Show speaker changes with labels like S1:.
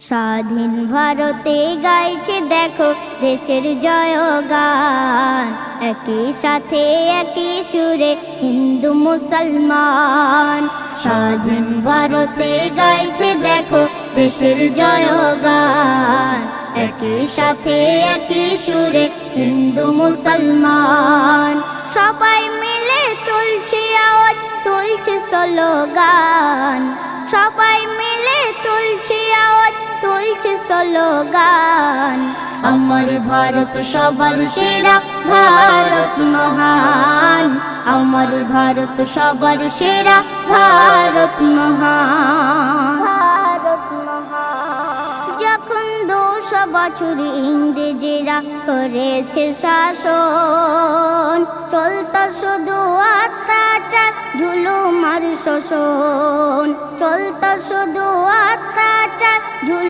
S1: স্বাধীন ভারতে গাইছে দেখো দেশের জয়গান, একই সাথে একই সুরে হিন্দু মুসলমান। স্বাধীন ভারতে গাইছে দেখো দেশের জয়গান, একই সাথে একই সুরে হিন্দু মুসলমান। সবাই মিলে তুলছে আওয়াজ, তুলছে স্লোগান, সবাই মিলে তুলছে আওয়াজ, তুলছে স্লোগান। আমার ভারত সবার সেরা, ভারত মহান। আমার ভারত সবার সেরা, ভারত মহান। ভারত মহান। যখন 200 বছর ইংরেজেরা করেছে শাসন, চলত শুধু অত্যাচার, জুলুম আর শোষণ, চলত শুধু অত্যাচার,